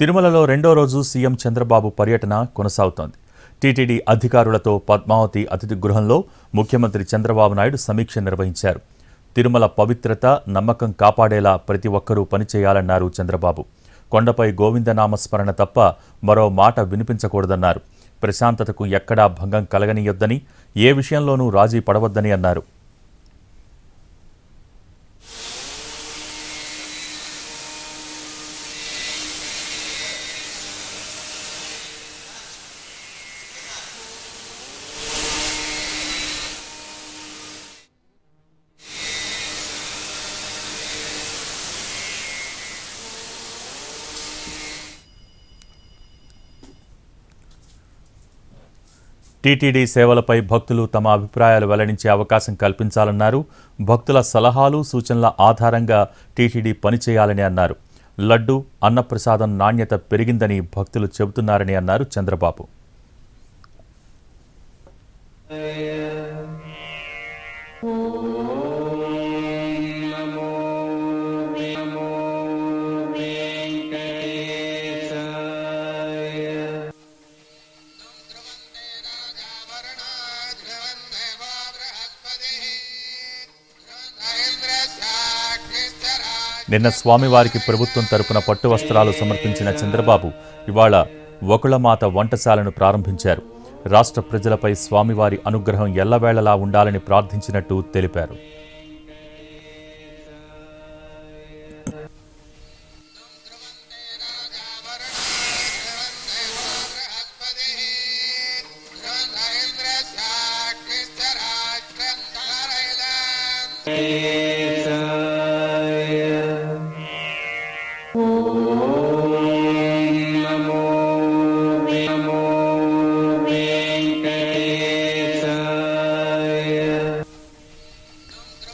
తిరుమలలో రెండో రోజు సీఎం చంద్రబాబు పర్యటన కొనసాగుతోంది. టీటీడీ అధికారులతో పద్మావతి అతిథి గృహంలో ముఖ్యమంత్రి చంద్రబాబు నాయుడు సమీక్ష నిర్వహించారు. తిరుమల పవిత్రత, నమ్మకం కాపాడేలా ప్రతి ఒక్కరూ పనిచేయాలన్నారు చంద్రబాబు. కొండపై గోవిందనామస్మరణ తప్ప మరో మాట వినిపించకూడదన్నారు. ప్రశాంతతకు ఎక్కడా భంగం కలగనీయొద్దని, ఏ విషయంలోనూ రాజీ పడవద్దని అన్నారు. టీటీడీ సేవలపై భక్తులు తమ అభిప్రాయాలు వెల్లడించే అవకాశం కల్పించాలన్నారు. భక్తుల సలహాలు, సూచనల ఆధారంగా టీటీడీ పనిచేయాలని అన్నారు. లడ్డు, అన్నప్రసాదం నాణ్యత పెరిగిందని భక్తులు చెబుతున్నారని అన్నారు చంద్రబాబు. నిన్న స్వామివారికి ప్రభుత్వం తరపున పట్టు వస్త్రాలు సమర్పించిన చంద్రబాబు ఇవాళ వకుళమాత వంటశాలను ప్రారంభించారు. రాష్ట్ర ప్రజలపై స్వామివారి అనుగ్రహం ఎల్లవేళలా ఉండాలని ప్రార్థించినట్టు తెలిపారు.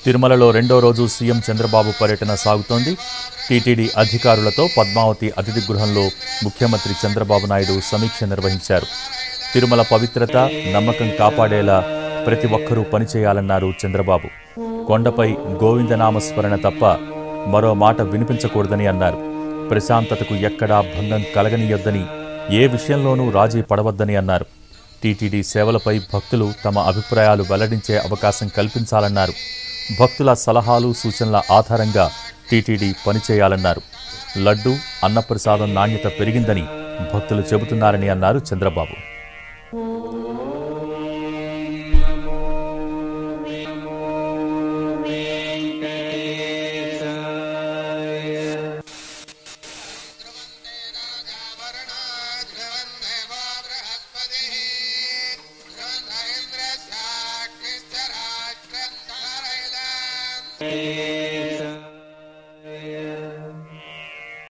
తిరుమలలో రెండో రోజు సీఎం చంద్రబాబు పర్యటన సాగుతోంది. టీటీడీ అధికారులతో పద్మావతి అతిథి గృహంలో ముఖ్యమంత్రి చంద్రబాబు నాయుడు సమీక్ష నిర్వహించారు. తిరుమల పవిత్రత, నమ్మకం కాపాడేలా ప్రతి ఒక్కరూ పనిచేయాలన్నారు చంద్రబాబు. కొండపై గోవిందనామస్మరణ తప్ప మరో మాట వినిపించకూడదని అన్నారు. ప్రశాంతతకు ఎక్కడా భంగం కలగనీయొద్దని, ఏ విషయంలోనూ రాజీ పడవద్దని అన్నారు. టీటీడీ సేవలపై భక్తులు తమ అభిప్రాయాలు వెల్లడించే అవకాశం కల్పించాలన్నారు. భక్తుల సలహాలు, సూచనల ఆధారంగా టీటీడీ పనిచేయాలన్నారు. లడ్డు, అన్నప్రసాదం నాణ్యత పెరిగిందని భక్తులు చెబుతున్నారని అన్నారు చంద్రబాబు. Yeah.